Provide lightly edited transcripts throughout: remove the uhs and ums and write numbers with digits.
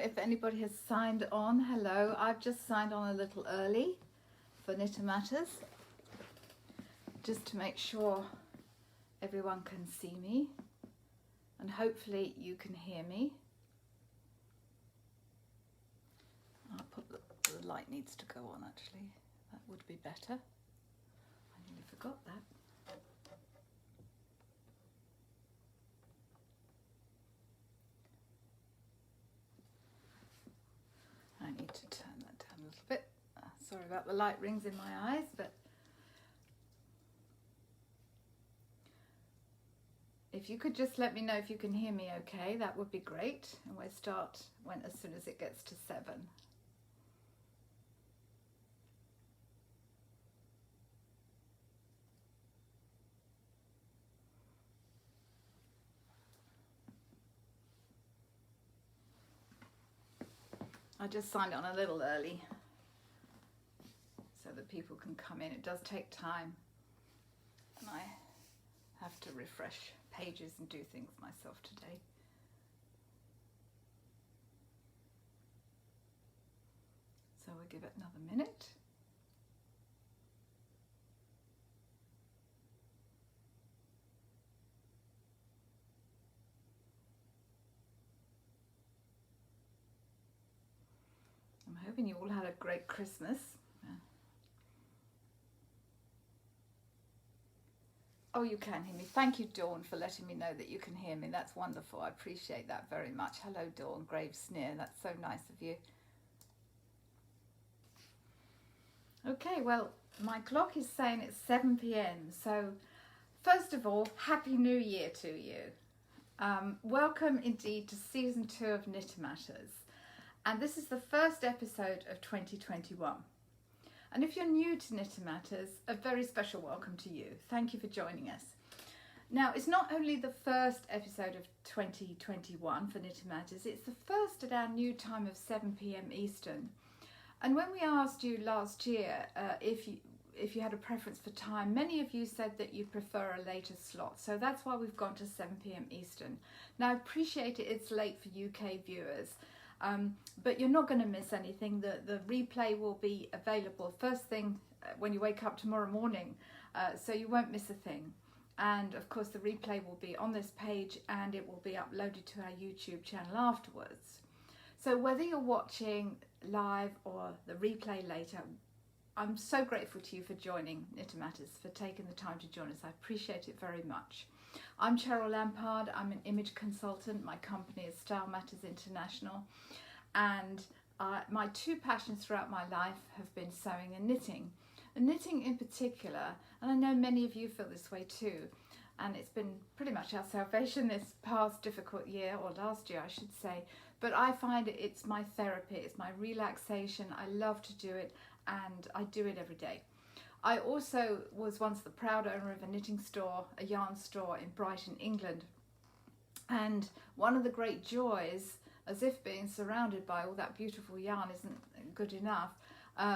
if anybody has signed on. Hello, I've just signed on a little early for Knitter Matters, just to make sure everyone can see me and hopefully you can hear me. I'll put the light needs to go on actually, that would be better. I nearly forgot that. I need to turn that down a little bit. Sorry about the light rings in my eyes, but if you could just let me know if you can hear me okay, that would be great. And we'll start as soon as it gets to 7. I just signed on a little early so that people can come in. It does take time and I have to refresh pages and do things myself today. So we'll give it another minute. I'm hoping you all had a great Christmas. Oh, you can hear me. Thank you, Dawn, for letting me know that you can hear me. That's wonderful. I appreciate that very much. Hello, Dawn. Grave Sneer. That's so nice of you. Okay, well, my clock is saying it's 7 p.m. So, first of all, Happy New Year to you. Welcome indeed to Season 2 of Knitter Matters. And this is the first episode of 2021. And if you're new to Knitter Matters, a very special welcome to you. Thank you for joining us. Now, it's not only the first episode of 2021 for Knitter Matters, it's the first at our new time of 7 p.m. Eastern. And when we asked you last year if you had a preference for time, many of you said that you prefer a later slot. So that's why we've gone to 7 p.m. Eastern. Now, I appreciate it, it's late for UK viewers. But you're not going to miss anything. The replay will be available first thing when you wake up tomorrow morning, so you won't miss a thing. And of course the replay will be on this page and it will be uploaded to our YouTube channel afterwards. So whether you're watching live or the replay later, I'm so grateful to you for joining Knitter Matters, for taking the time to join us. I appreciate it very much. I'm Cheryl Lampard, I'm an image consultant. My company is Style Matters International, and my two passions throughout my life have been sewing and knitting. And knitting in particular, and I know many of you feel this way too, and it's been pretty much our salvation this past difficult year, or last year I should say, but I find it's my therapy, it's my relaxation. I love to do it and I do it every day. I also was once the proud owner of a knitting store, a yarn store in Brighton, England. And one of the great joys, as if being surrounded by all that beautiful yarn isn't good enough,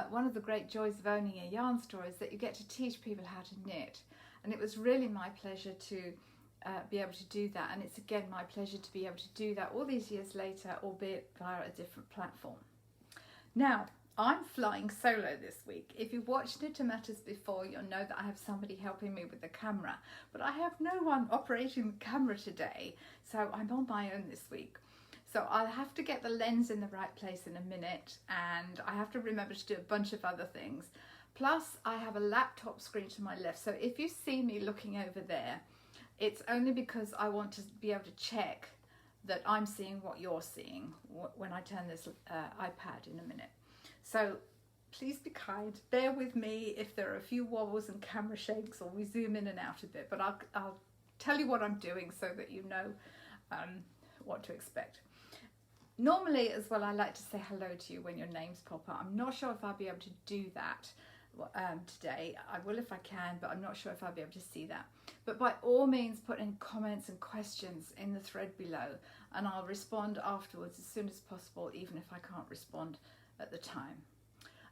one of the great joys of owning a yarn store is that you get to teach people how to knit. And it was really my pleasure to be able to do that. And it's again my pleasure to be able to do that all these years later, albeit via a different platform. Now, I'm flying solo this week. If you've watched Knitter Matters before, you'll know that I have somebody helping me with the camera, but I have no one operating the camera today, so I'm on my own this week. So I'll have to get the lens in the right place in a minute, and I have to remember to do a bunch of other things. Plus, I have a laptop screen to my left, so if you see me looking over there, it's only because I want to be able to check that I'm seeing what you're seeing when I turn this iPad in a minute. So please be kind, bear with me if there are a few wobbles and camera shakes or we zoom in and out a bit, but I'll tell you what I'm doing so that you know what to expect. Normally as well, I like to say hello to you when your names pop up. I'm not sure if I'll be able to do that today. I will if I can, but I'm not sure if I'll be able to see that. But by all means, put in comments and questions in the thread below and I'll respond afterwards as soon as possible, even if I can't respond at the time.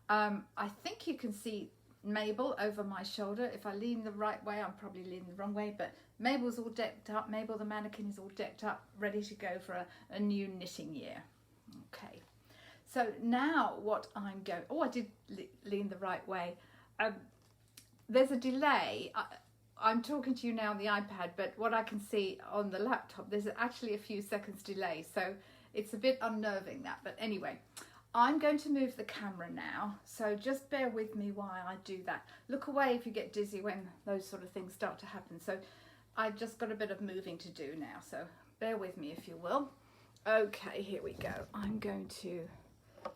I think you can see Mabel over my shoulder. If I lean the right way, I'm probably leaning the wrong way, but Mabel's all decked up. Mabel the mannequin is all decked up, ready to go for a new knitting year. Okay, so now what I'm going, oh, I did lean the right way. There's a delay. I'm talking to you now on the iPad, but what I can see on the laptop, there's actually a few seconds delay, so it's a bit unnerving that. But anyway, I'm going to move the camera now, so just bear with me while I do that. Look away if you get dizzy when those sort of things start to happen. So I've just got a bit of moving to do now, so bear with me if you will. Okay, here we go. I'm going to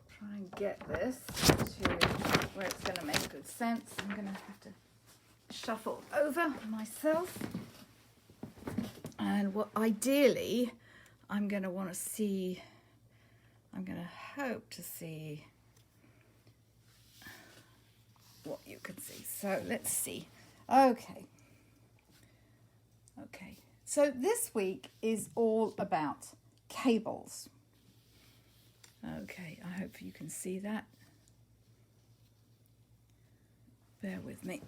try and get this to where it's going to make good sense. I'm going to have to shuffle over myself. And what ideally I'm going to want to see, I'm going to hope to see what you can see. So let's see. Okay. So this week is all about cables. Okay, I hope you can see that. Bear with me.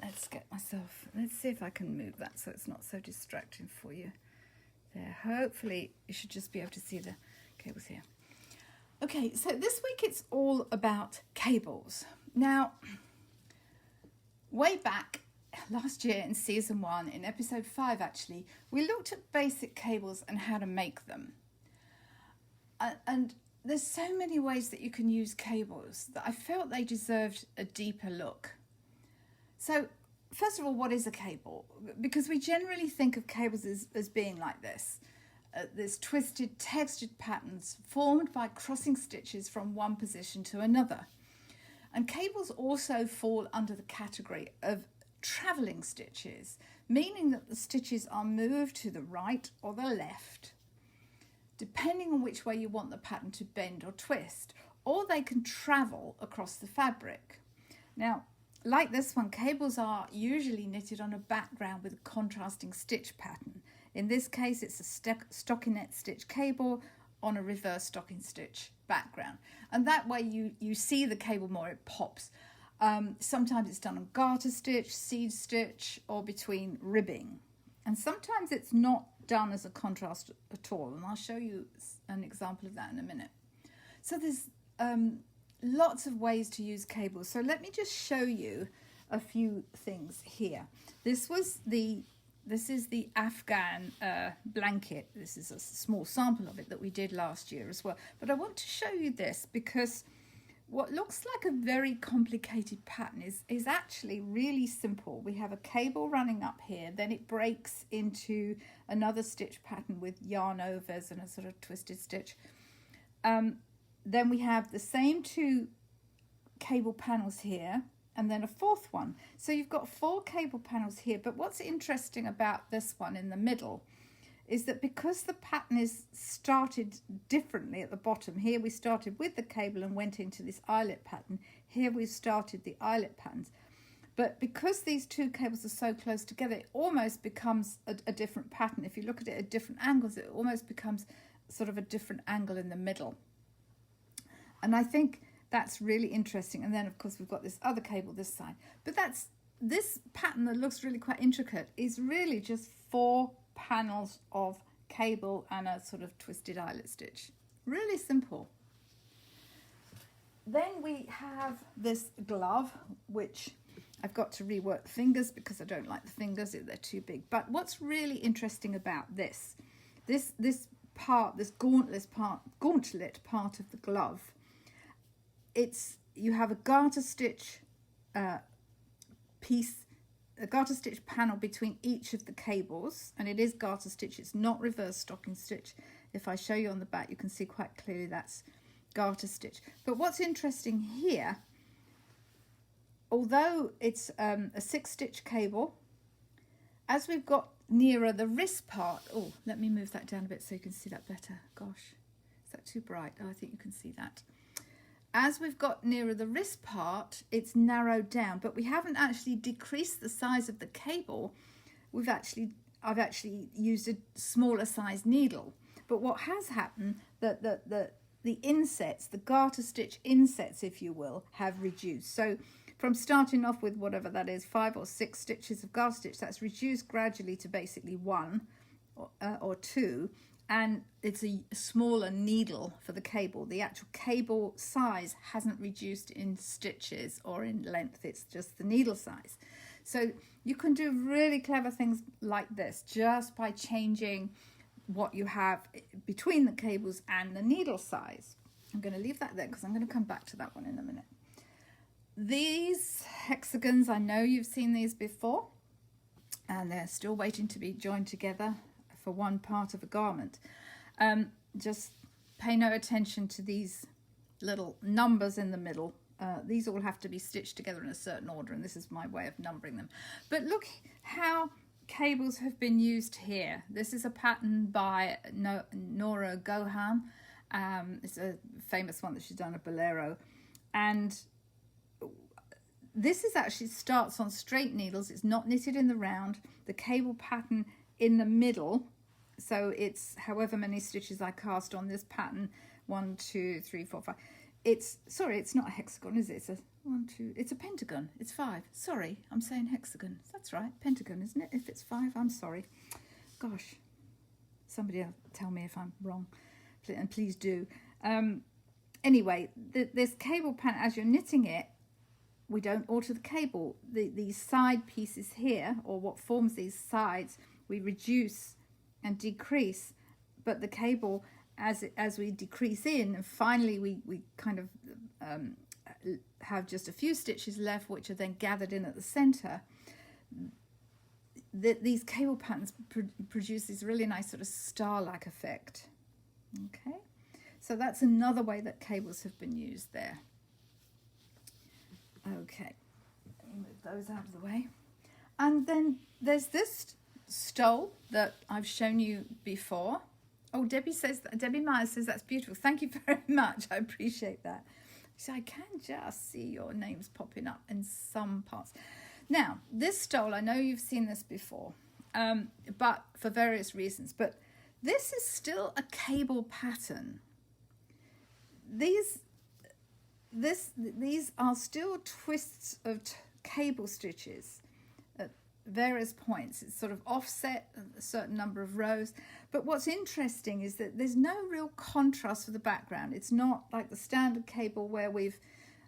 Let's see if I can move that so it's not so distracting for you. There, hopefully you should just be able to see the cables here. Okay, so this week it's all about cables. Now, way back last year in season 1, in episode 5 actually, we looked at basic cables and how to make them. And there's so many ways that you can use cables that I felt they deserved a deeper look. So, first of all, what is a cable? Because we generally think of cables as being like this. There's twisted, textured patterns formed by crossing stitches from one position to another. And cables also fall under the category of travelling stitches, meaning that the stitches are moved to the right or the left, depending on which way you want the pattern to bend or twist, or they can travel across the fabric. Now, like this one, cables are usually knitted on a background with a contrasting stitch pattern. In this case, it's a stockinette stitch cable on a reverse stocking stitch background. And that way you see the cable more, it pops. Sometimes it's done on garter stitch, seed stitch, or between ribbing. And sometimes it's not done as a contrast at all. And I'll show you an example of that in a minute. So there's lots of ways to use cables. So let me just show you a few things here. This is the Afghan blanket. This is a small sample of it that we did last year as well. But I want to show you this because what looks like a very complicated pattern is actually really simple. We have a cable running up here, then it breaks into another stitch pattern with yarn overs and a sort of twisted stitch. Then we have the same 2 cable panels here, and then a 4th one. So you've got 4 cable panels here, but what's interesting about this one in the middle is that because the pattern is started differently at the bottom, here we started with the cable and went into this eyelet pattern, here we started the eyelet patterns. But because these 2 cables are so close together, it almost becomes a different pattern. If you look at it at different angles, it almost becomes sort of a different angle in the middle. And I think that's really interesting. And then, of course, we've got this other cable this side. But this pattern that looks really quite intricate is really just 4 panels of cable and a sort of twisted eyelet stitch. Really simple. Then we have this glove, which I've got to rework the fingers because I don't like the fingers, they're too big. But what's really interesting about this part, this gauntlet part of the glove, you have a garter stitch piece, a garter stitch panel between each of the cables, and it is garter stitch, it's not reverse stocking stitch. If I show you on the back, you can see quite clearly that's garter stitch. But what's interesting here, although it's a 6-stitch cable, as we've got nearer the wrist part, oh, let me move that down a bit so you can see that better. Gosh, is that too bright? Oh, I think you can see that. As we've got nearer the wrist part, it's narrowed down, but we haven't actually decreased the size of the cable. I've actually used a smaller size needle. But what has happened, that the insets, the garter stitch insets, if you will, have reduced. So from starting off with whatever that is, 5 or 6 stitches of garter stitch, that's reduced gradually to basically 1 or 2. and it's a smaller needle for the cable. The actual cable size hasn't reduced in stitches or in length, it's just the needle size. So you can do really clever things like this just by changing what you have between the cables and the needle size. I'm going to leave that there because I'm going to come back to that one in a minute. These hexagons, I know you've seen these before, and they're still waiting to be joined together for one part of a garment. Just pay no attention to these little numbers in the middle. These all have to be stitched together in a certain order, and this is my way of numbering them. But look how cables have been used here. This is a pattern by Nora Gohan. It's a famous one that she's done, a bolero, and this is actually starts on straight needles. It's not knitted in the round. The cable pattern in the middle, so it's however many stitches I cast on this pattern, 1 2 3 4 5. It's not a hexagon, is it? It's a 1 2, it's a pentagon. It's 5. Sorry, I'm saying hexagon. That's right, pentagon, isn't it? If it's 5, I'm sorry. Gosh, somebody will tell me if I'm wrong, and please do. Anyway, this cable pattern, as you're knitting it, we don't alter the cable. These side pieces here, or what forms these sides, we reduce and decrease, but the cable, as we decrease in, and finally we kind of have just a few stitches left, which are then gathered in at the center. These cable patterns produce this really nice sort of star-like effect. Okay, so that's another way that cables have been used there. Okay, let me move those out of the way. And then there's this stole that I've shown you before. Oh, Debbie Myers says that's beautiful. Thank you very much. I appreciate that. So I can just see your names popping up in some parts. Now, this stole, I know you've seen this before, but for various reasons. But this is still a cable pattern. These are still twists of cable stitches at various points. It's sort of offset a certain number of rows. But what's interesting is that there's no real contrast for the background. It's not like the standard cable where we've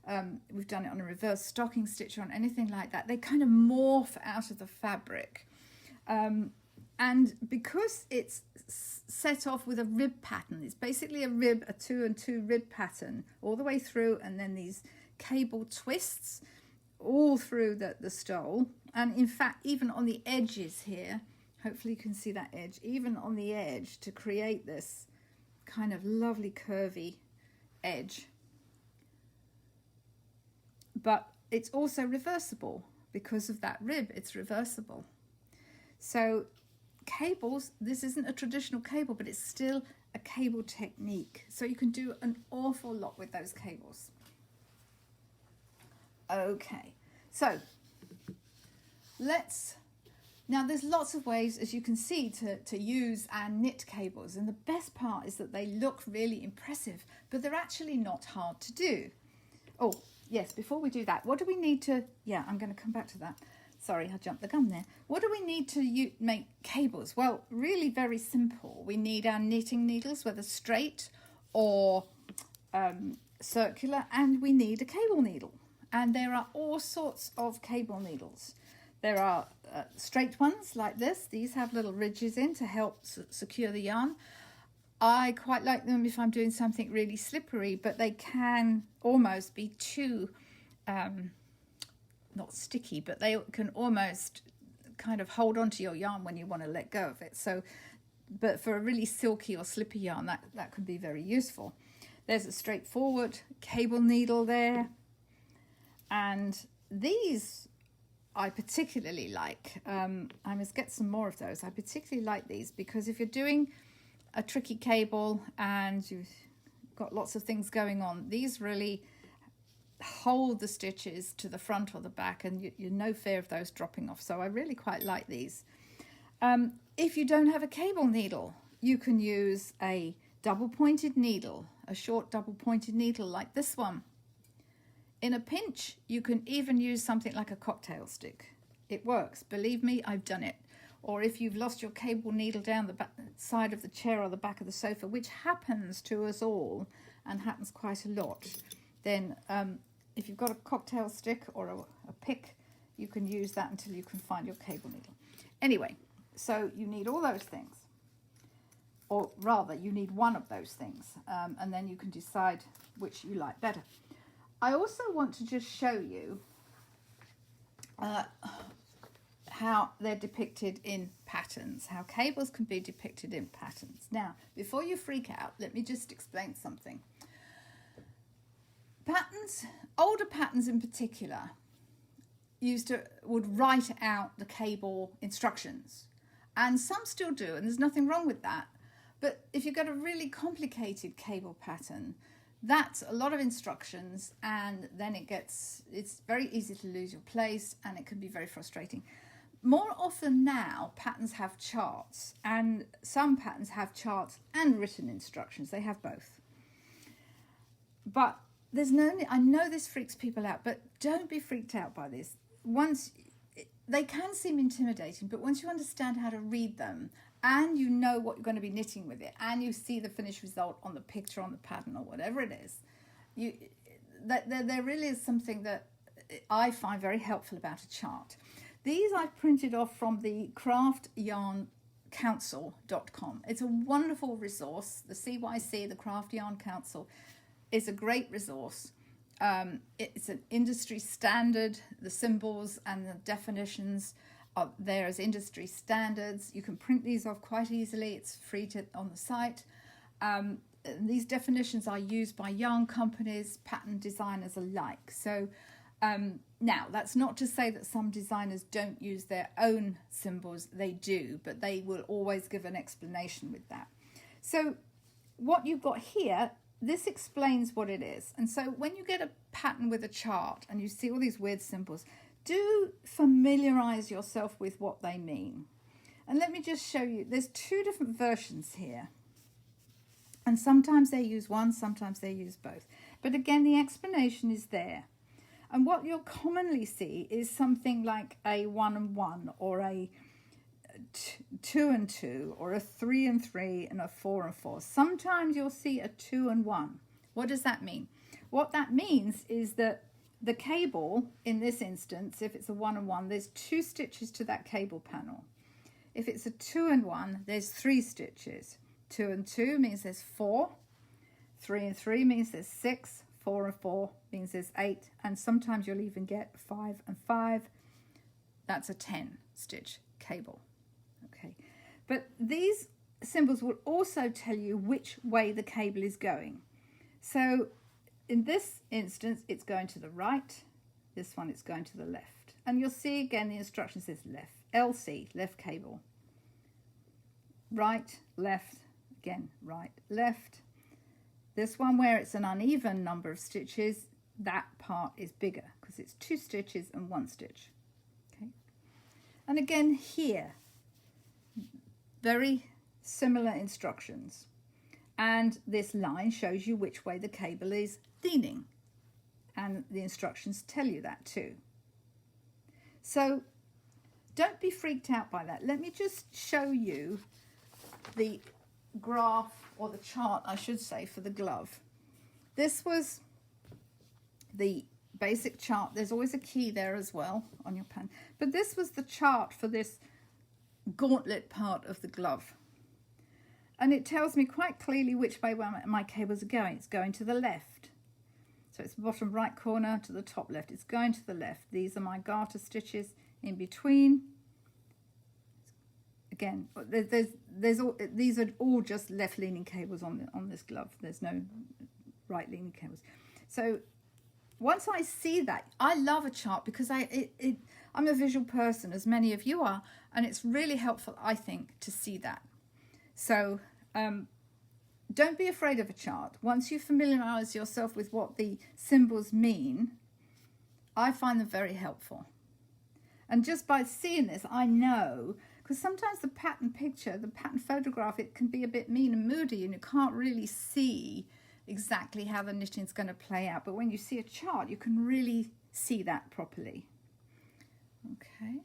done it on a reverse stocking stitch or on anything like that. They kind of morph out of the fabric. And because it's set off with a rib pattern, it's basically a 2 and 2 rib pattern all the way through, and then these cable twists all through the stole. And in fact, even on the edges here, hopefully you can see that edge, even on the edge, to create this kind of lovely curvy edge. But it's also reversible because of that rib. It's reversible. So cables, this isn't a traditional cable, but it's still a cable technique. So you can do an awful lot with those cables. Okay, so now there's lots of ways, as you can see, to use and knit cables. And the best part is that they look really impressive, but they're actually not hard to do. Oh, yes, before we do that, what do we need to, I'm going to come back to that. Sorry, I jumped the gun there. What do we need to make cables? Well, really very simple. We need our knitting needles, whether straight or circular, and we need a cable needle. And there are all sorts of cable needles. There are straight ones like this. These have little ridges in to help secure the yarn. I quite like them if I'm doing something really slippery, but they can almost be too... not sticky, but they can almost kind of hold on to your yarn when you want to let go of it. So, but for a really silky or slippy yarn, that could be very useful. There's a straightforward cable needle there. And these I particularly like. I must get some more of those. I particularly like these because if you're doing a tricky cable and you've got lots of things going on, these really hold the stitches to the front or the back, and you're no fear of those dropping off. So I really quite like these. If you don't have a cable needle, you can use a double pointed needle, a short double pointed needle like this one. In a pinch, you can even use something like a cocktail stick. It works, believe me, I've done it. or if you've lost your cable needle down the side of the chair or the back of the sofa, which happens to us all and happens quite a lot, then if you've got a cocktail stick or a pick, you can use that until you can find your cable needle. Anyway, so you need all those things, or rather you need one of those things, and then you can decide which you like better. I also want to just show you how they're depicted in patterns, how cables can be depicted in patterns. Now, before you freak out, let me just explain something. Patterns, older patterns in particular, would write out the cable instructions, and some still do, and there's nothing wrong with that. But if you've got a really complicated cable pattern, that's a lot of instructions, and then it's very easy to lose your place, and it can be very frustrating. More often now, patterns have charts, and some patterns have charts and written instructions. They have both. But I know this freaks people out, but don't be freaked out by this. They can seem intimidating, but once you understand how to read them, and you know what you're going to be knitting with it, and you see the finished result on the picture, on the pattern, or whatever it is, there really is something that I find very helpful about a chart. These I've printed off from the craftyarncouncil.com. It's a wonderful resource. The CYC, the Craft Yarn Council, is a great resource. It's an industry standard. The symbols and the definitions are there as industry standards. You can print these off quite easily. It's free on the site. These definitions are used by yarn companies, pattern designers alike. So now, that's not to say that some designers don't use their own symbols. They do, but they will always give an explanation with that. So what you've got here, this explains what it is. And so when you get a pattern with a chart and you see all these weird symbols, do familiarize yourself with what they mean. And let me just show you, there's two different versions here. And sometimes they use one, sometimes they use both. But again, the explanation is there. And what you'll commonly see is something like a 1 and 1, or a 2 and 2, or a 3 and 3, and a 4 and 4. Sometimes you'll see a 2 and 1. What does that mean? What that means is that the cable, in this instance, if it's a 1 and 1, there's 2 stitches to that cable panel. If it's a 2 and 1, there's 3 stitches. 2 and 2 means there's 4. 3 and 3 means there's 6. 4 and 4 means there's 8, and sometimes you'll even get 5 and 5. That's a 10 stitch cable. Okay, but these symbols will also tell you which way the cable is going. So in this instance, it's going to the right. This one, it's going to the left. And you'll see again the instruction says left, LC, left cable. Right, left, again, right, left. This one where it's an uneven number of stitches, that part is bigger because it's 2 stitches and 1 stitch. Okay. And again here, very similar instructions. And this line shows you which way the cable is leaning. And the instructions tell you that too. So don't be freaked out by that. Let me just show you the graph, or the chart I should say, for the glove. This was the basic chart. There's always a key there as well on your pen, but this was the chart for this gauntlet part of the glove, and it tells me quite clearly which way my cables are going. It's going to the left, so it's the bottom right corner to the top left. It's going to the left. These are my garter stitches in between. Again, these are all just left-leaning cables on this glove. There's no right-leaning cables. So once I see that, I love a chart because I'm a visual person, as many of you are, and it's really helpful, I think, to see that. So don't be afraid of a chart. Once you familiarize yourself with what the symbols mean, I find them very helpful. And just by seeing this, I know. Because sometimes the pattern picture, the pattern photograph, it can be a bit mean and moody and you can't really see exactly how the knitting's going to play out. But when you see a chart, you can really see that properly. Okay.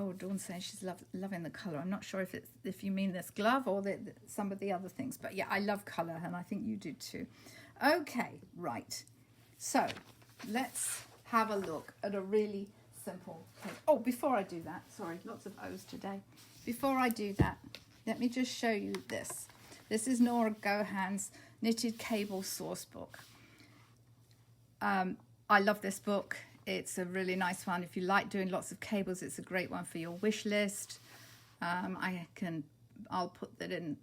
Oh, Dawn's saying she's loving the colour. I'm not sure if you mean this glove or some of the other things. But yeah, I love colour, and I think you do too. Okay, right. So let's have a look at a really simple cable. Oh, before I do that, sorry, lots of O's today. Before I do that, let me just show you this. This is Nora Gohan's Knitted Cable Source Book. I love this book. It's a really nice one. If you like doing lots of cables, it's a great one for your wish list. I'll put that in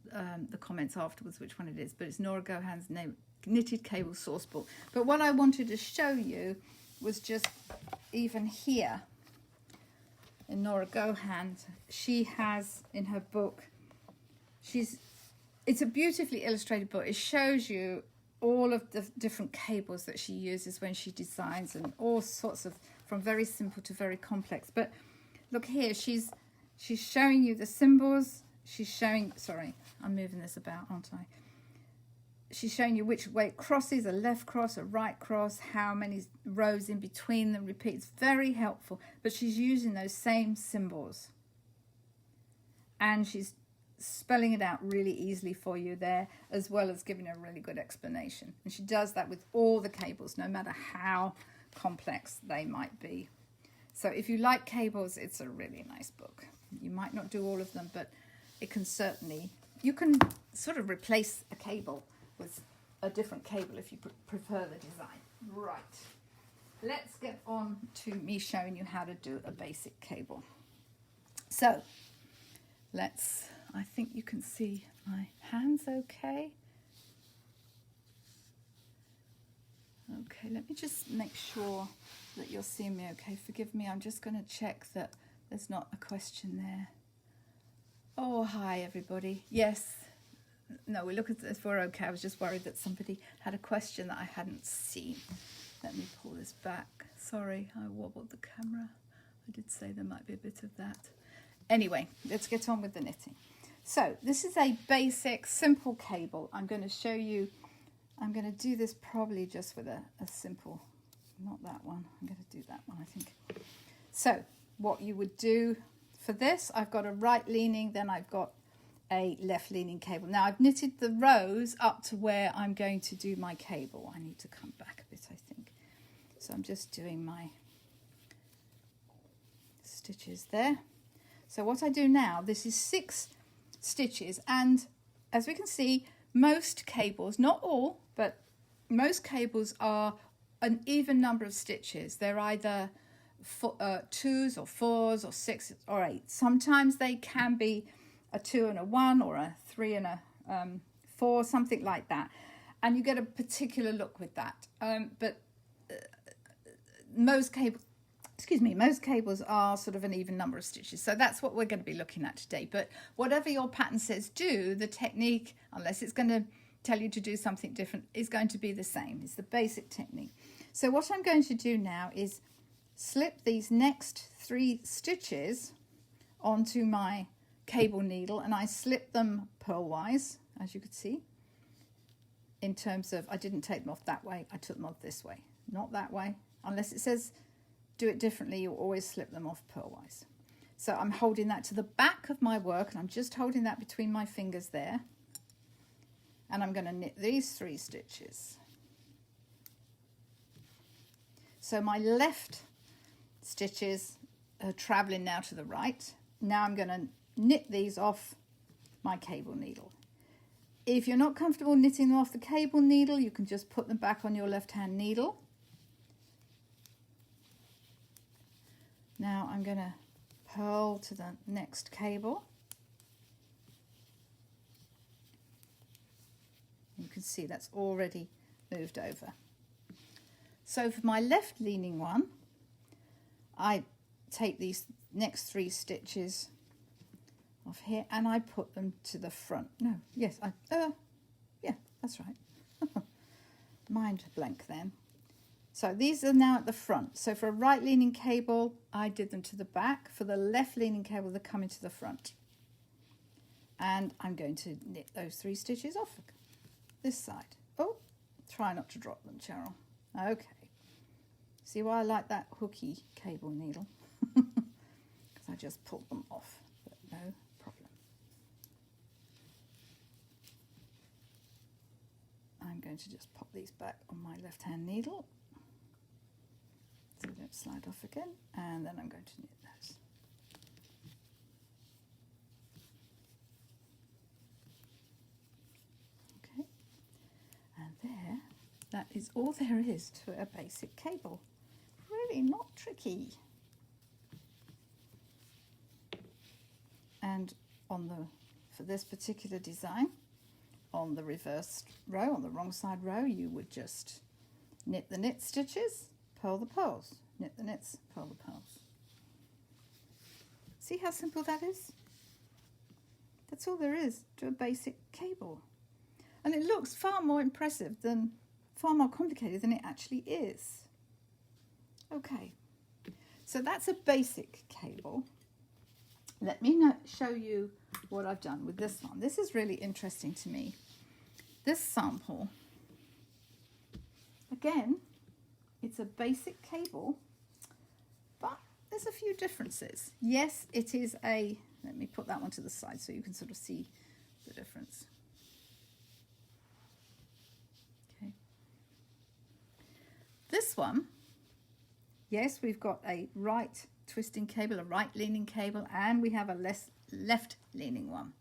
the comments afterwards which one it is, but it's Nora Gohan's Knitted Cable Source Book. But what I wanted to show you was just even here in Nora Gohan, she has in her book, it's a beautifully illustrated book. It shows you all of the different cables that she uses when she designs, and all sorts of, from very simple to very complex. But look here, she's showing you the symbols. She's showing, sorry, I'm moving this about, aren't I? She's showing you which way it crosses, a left cross, a right cross, how many rows in between them repeats. Very helpful, but she's using those same symbols. And she's spelling it out really easily for you there, as well as giving a really good explanation. And she does that with all the cables, no matter how complex they might be. So if you like cables, it's a really nice book. You might not do all of them, but it can certainly, you can sort of replace a cable with a different cable if you prefer the design. Right, let's get on to me showing you how to do a basic cable. So I think you can see my hands okay. Okay, let me just make sure that you're seeing me okay. Forgive me, I'm just going to check that there's not a question there. Oh, hi everybody. Yes, no, we look at this, we're okay. I was just worried that somebody had a question that I hadn't seen. Let me pull this back. Sorry, I wobbled the camera. I did say there might be a bit of that. Anyway, let's get on with the knitting. So this is a basic, simple cable. I'm going to show you, I'm going to do this probably just with a simple, not that one. I'm going to do that one, I think. So what you would do for this, I've got a right leaning, then I've got a left leaning cable. Now I've knitted the rows up to where I'm going to do my cable. I need to come back a bit, I think. So I'm just doing my stitches there. So what I do now, this is 6 stitches, and as we can see, most cables, not all, but most cables are an even number of stitches. They're either 2s or 4s or 6s or 8. Sometimes they can be a 2 and a 1 or a 3 and a 4, something like that, and you get a particular look with that. But most cables are sort of an even number of stitches. So that's what we're going to be looking at today. But whatever your pattern says do, the technique, unless it's going to tell you to do something different, is going to be the same. It's the basic technique. So what I'm going to do now is slip these next 3 stitches onto my cable needle, and I slip them purlwise, as you could see, in terms of, I didn't take them off that way, I took them off this way, not that way. Unless it says do it differently, you always slip them off purlwise. So I'm holding that to the back of my work, and I'm just holding that between my fingers there, and I'm going to knit these 3 stitches. So my left stitches are traveling now to the right. Now I'm going to knit these off my cable needle. If you're not comfortable knitting them off the cable needle, you can just put them back on your left hand needle. Now I'm going to purl to the next cable. You can see that's already moved over. So for my left leaning one, I take these next 3 stitches off here and I put them to the front. No, yes, yeah, that's right. Mind blank then. So these are now at the front. So for a right leaning cable, I did them to the back. For the left leaning cable, they're coming to the front. And I'm going to knit those 3 stitches off this side. Oh, try not to drop them, Cheryl. Okay. See why I like that hooky cable needle? Because I just pulled them off, but no problem. I'm going to just pop these back on my left-hand needle so they don't slide off again, and then I'm going to knit those. Okay, and there, that is all there is to a basic cable. Really not tricky. And for this particular design, on the reversed row, on the wrong side row, you would just knit the knit stitches, purl the pearls, knit the knits, purl the pearls. See how simple that is? That's all there is to a basic cable. And it looks far more complicated than it actually is. Okay, so that's a basic cable. Let me show you what I've done with this one. This is really interesting to me. This sample, again, it's a basic cable, but there's a few differences. Yes, it is let me put that one to the side so you can sort of see the difference. Okay. This one, yes, we've got a right twisting cable, a right leaning cable, and we have a left leaning one.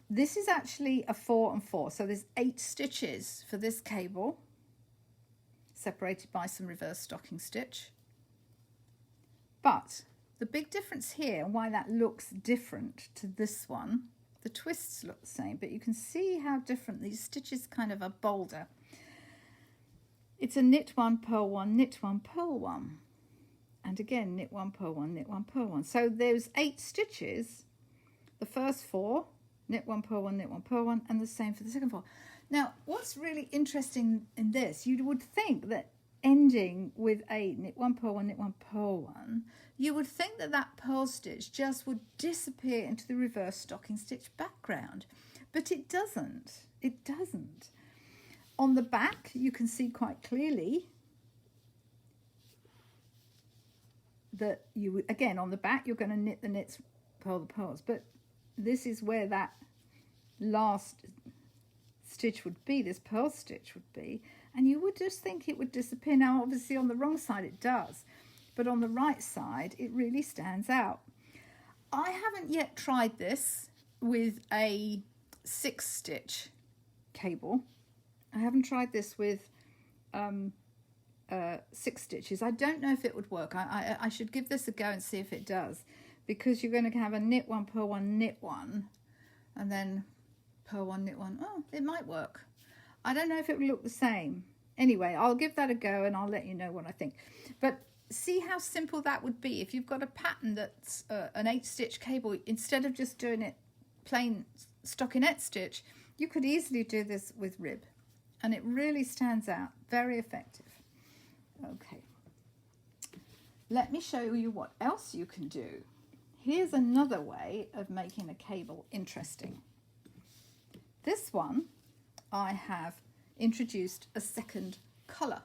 This is actually a 4 and 4, so there's 8 stitches for this cable, separated by some reverse stocking stitch. But the big difference here, and why that looks different to this one, the twists look the same, but you can see how different these stitches kind of are bolder. It's a knit 1, purl 1, knit 1, purl 1. And again, knit 1, purl 1, knit 1, purl 1. So there's 8 stitches. The first 4, knit 1, purl 1, knit 1, purl 1, and the same for the second 4. Now, what's really interesting in this, you would think that ending with a knit 1, purl 1, knit 1, purl 1, you would think that that purl stitch just would disappear into the reverse stocking stitch background. But it doesn't. It doesn't. On the back, you can see quite clearly that again, on the back, you're going to knit the knits, purl the pearls. But this is where that last stitch would be, this purl stitch would be, and you would just think it would disappear. Now, obviously, on the wrong side, it does. But on the right side, it really stands out. I haven't yet tried this with a 6-stitch cable. I haven't tried this with 6 stitches. I don't know if it would work. I should give this a go and see if it does, because you're going to have a knit 1, purl 1, knit 1, and then purl 1, knit 1. Oh, it might work. I don't know if it would look the same. Anyway, I'll give that a go and I'll let you know what I think. But see how simple that would be if you've got a pattern that's an 8-stitch cable. Instead of just doing it plain stockinette stitch, you could easily do this with rib, and it really stands out. Very effective. Okay, let me show you what else you can do. Here's another way of making a cable interesting. This one, I have introduced a second colour.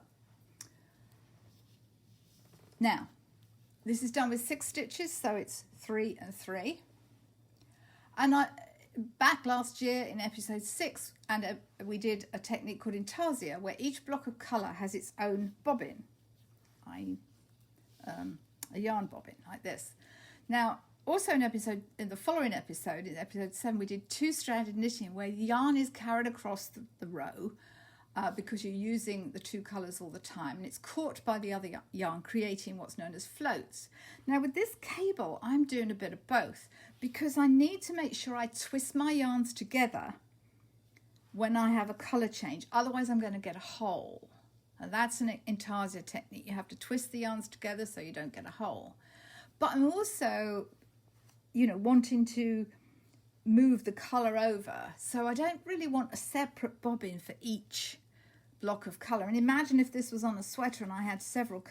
Now, this is done with 6 stitches, so it's 3 and 3. And back last year in episode 6, we did a technique called intarsia, where each block of colour has its own bobbin, a yarn bobbin like this. Now, also in the following episode, in episode 7, we did 2-stranded knitting, where the yarn is carried across the row because you're using the 2 colours all the time, and it's caught by the other yarn, creating what's known as floats. Now with this cable, I'm doing a bit of both, because I need to make sure I twist my yarns together when I have a colour change. Otherwise, I'm going to get a hole. And that's an intarsia technique. You have to twist the yarns together so you don't get a hole. But I'm also, wanting to move the colour over. So I don't really want a separate bobbin for each block of colour. And imagine if this was on a sweater and I had several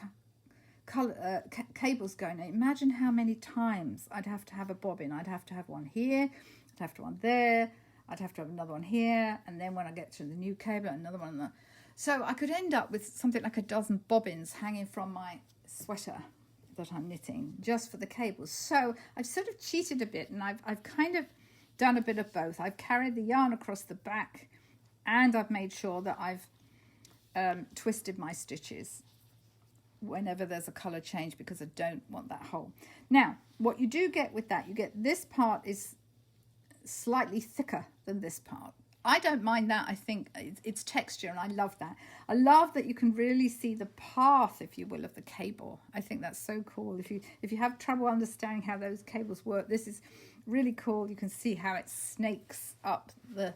cables going. Now imagine how many times I'd have to have a bobbin. I'd have to have one here, I'd have to have one there, I'd have to have another one here, and then when I get to the new cable, another one So I could end up with something like a dozen bobbins hanging from my sweater that I'm knitting just for the cables. So I've sort of cheated a bit, and I've kind of done a bit of both. I've carried the yarn across the back, and I've made sure that I've twisted my stitches whenever there's a color change, because I don't want that hole. Now, what you do get with that, you get this part is slightly thicker than this part. I don't mind that. I think it's texture, and I love that. I love that you can really see the path, if you will, of the cable. I think that's so cool. If you have trouble understanding how those cables work, this is really cool. You can see how it snakes up the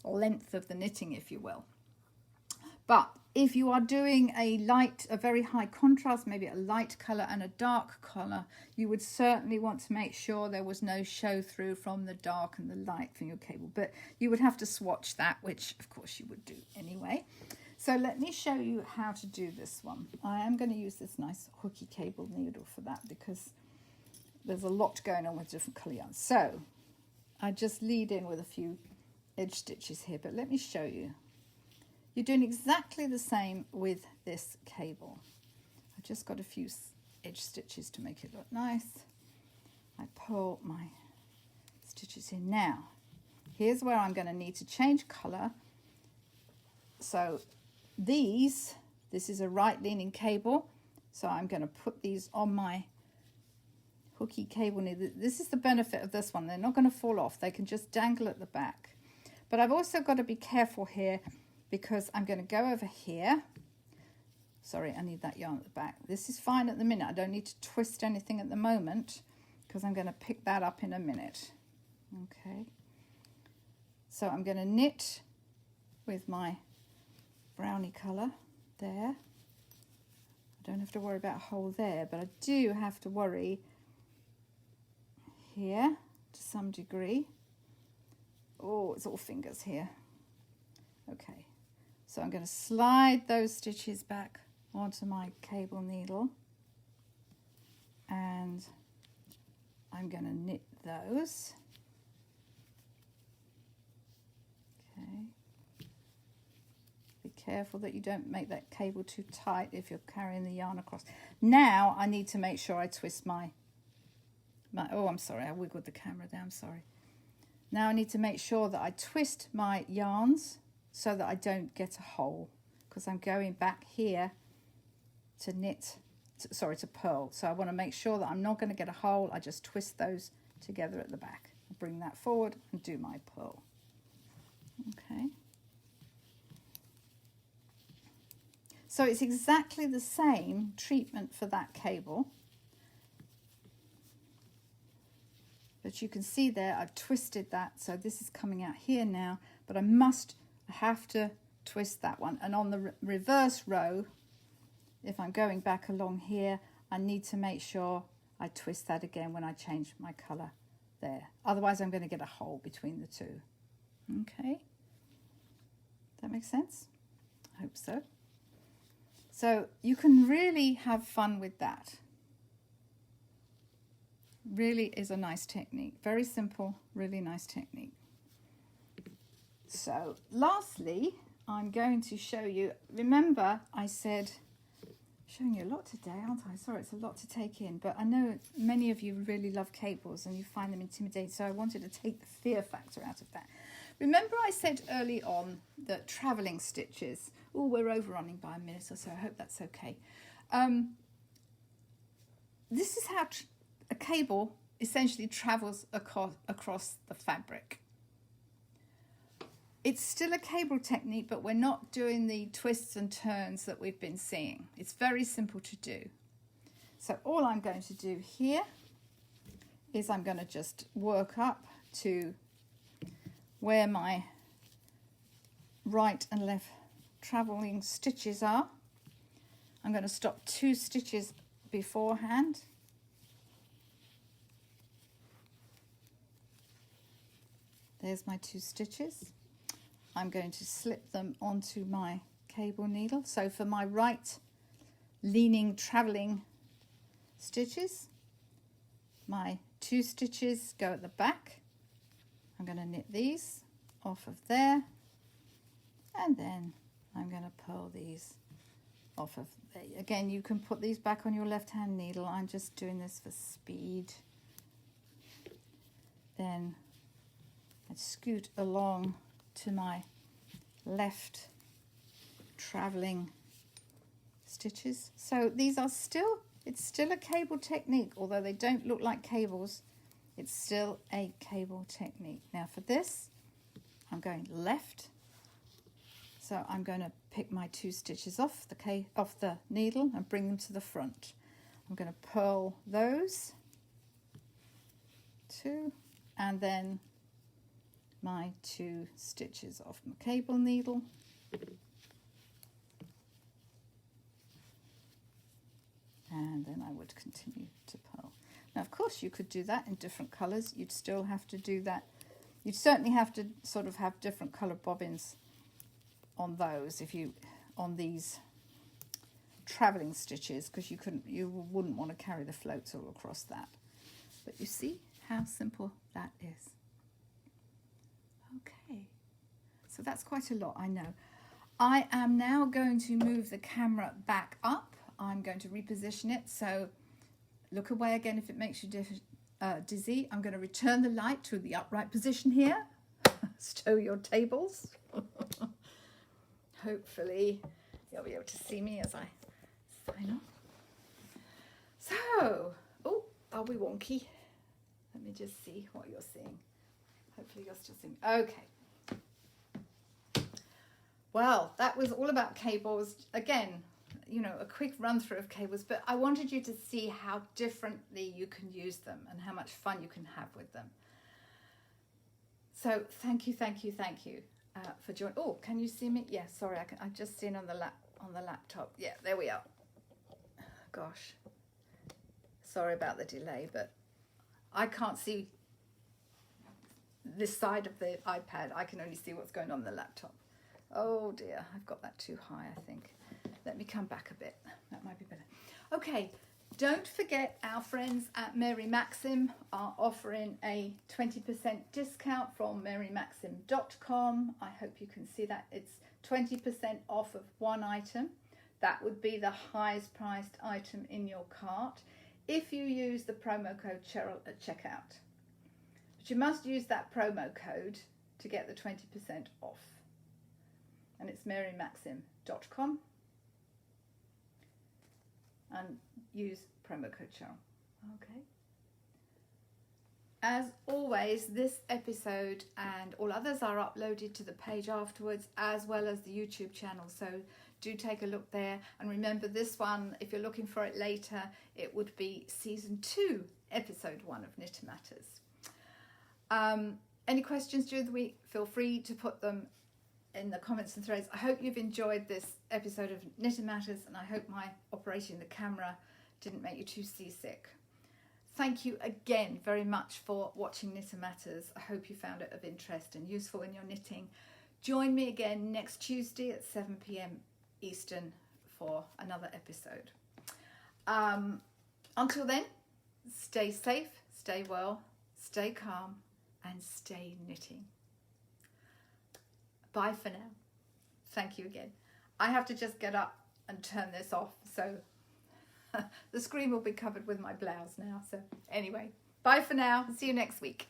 length of the knitting, if you will. But if you are doing a very high contrast, maybe a light color and a dark color, you would certainly want to make sure there was no show through from the dark and the light from your cable. But you would have to swatch that, which of course you would do anyway. So let me show you how to do this one. I am going to use this nice hooky cable needle for that, because there's a lot going on with different color yarns. So I just lead in with a few edge stitches here, but let me show you. You're doing exactly the same with this cable. I've just got a few edge stitches to make it look nice. I pull my stitches in. Now, here's where I'm going to need to change color. So this is a right leaning cable. So I'm going to put these on my hooky cable. This is the benefit of this one. They're not going to fall off. They can just dangle at the back. But I've also got to be careful here, because I'm going to go over here. Sorry, I need that yarn at the back. This is fine at the minute. I don't need to twist anything at the moment, because I'm going to pick that up in a minute. Okay. So I'm going to knit with my brownie colour there. I don't have to worry about a hole there, but I do have to worry here to some degree. Oh, it's all fingers here. Okay. So I'm going to slide those stitches back onto my cable needle, and I'm going to knit those. Okay. Be careful that you don't make that cable too tight if you're carrying the yarn across. Now I need to make sure I twist my oh, I'm sorry, I wiggled the camera down, sorry. Now I need to make sure that I twist my yarns so that I don't get a hole, because I'm going back here to to purl. So I want to make sure that I'm not going to get a hole. I just twist those together at the back. I'll bring that forward and do my purl. Okay. So it's exactly the same treatment for that cable. But you can see there, I've twisted that. So this is coming out here now, but I have to twist that one. And on the reverse row, if I'm going back along here, I need to make sure I twist that again when I change my color there. Otherwise I'm going to get a hole between the two. Okay. That makes sense? I hope so. So you can really have fun with that. Really is a nice technique. Very simple, really nice technique. So lastly, I'm going to show you, remember I said, showing you a lot today, aren't I? Sorry, it's a lot to take in, but I know many of you really love cables and you find them intimidating, so I wanted to take the fear factor out of that. Remember I said early on that travelling stitches, oh, we're overrunning by a minute or so, I hope that's okay. This is how a cable essentially travels across the fabric. It's still a cable technique, but we're not doing the twists and turns that we've been seeing. It's very simple to do. So all I'm going to do here is I'm going to just work up to where my right and left traveling stitches are. I'm going to stop 2 stitches beforehand. There's my 2 stitches. I'm going to slip them onto my cable needle. So for my right leaning traveling stitches, my 2 stitches go at the back. I'm going to knit these off of there, and then I'm going to purl these off of, again, you can put these back on your left hand needle. I'm just doing this for speed. Then I scoot along to my left traveling stitches. So these are still, it's still a cable technique, although they don't look like cables, it's still a cable technique. Now for this, I'm going left. So I'm going to pick my 2 stitches off the needle and bring them to the front. I'm going to purl those 2, and then my 2 stitches off my cable needle. And then I would continue to purl. Now, of course, you could do that in different colours. You'd still have to do that. You'd certainly have to sort of have different colour bobbins on those, on these travelling stitches, because you wouldn't want to carry the floats all across that. But you see how simple that is. Okay, so that's quite a lot, I know. I am now going to move the camera back up. I'm going to reposition it, so look away again if it makes you dizzy. I'm going to return the light to the upright position here. Stow your tables. Hopefully you'll be able to see me as I sign off. So, oh, are we wonky? Let me just see what you're seeing. Hopefully you're still seeing. Okay. Well, that was all about cables. Again, you know, a quick run through of cables, but I wanted you to see how differently you can use them and how much fun you can have with them. So thank you for joining. Oh, can you see me? Yeah, sorry, I've just seen on the laptop. Yeah, there we are. Gosh, sorry about the delay, but I can't see this side of the iPad. I can only see what's going on the laptop. Oh dear, I've got that too high, I think. Let me come back a bit. That might be better. Okay, don't forget our friends at Mary Maxim are offering a 20% discount from marymaxim.com. I hope you can see that. It's 20% off of one item. That would be the highest priced item in your cart if you use the promo code Cheryl at checkout. But you must use that promo code to get the 20% off. And it's marymaxim.com. And use promo code Cheryl. Okay. As always, this episode and all others are uploaded to the page afterwards, as well as the YouTube channel. So do take a look there. And remember, this one, if you're looking for it later, it would be season 2, episode 1 of Knitter Matters. Any questions during the week, feel free to put them in the comments and threads. I hope you've enjoyed this episode of Knitter Matters, and I hope my operating the camera didn't make you too seasick. Thank you again very much for watching Knitter Matters. I hope you found it of interest and useful in your knitting. Join me again next Tuesday at 7 p.m. Eastern for another episode. Until then, stay safe, stay well, stay calm, and stay knitting. Bye for now. Thank you again. I have to just get up and turn this off, so the screen will be covered with my blouse now. So anyway, bye for now. See you next week.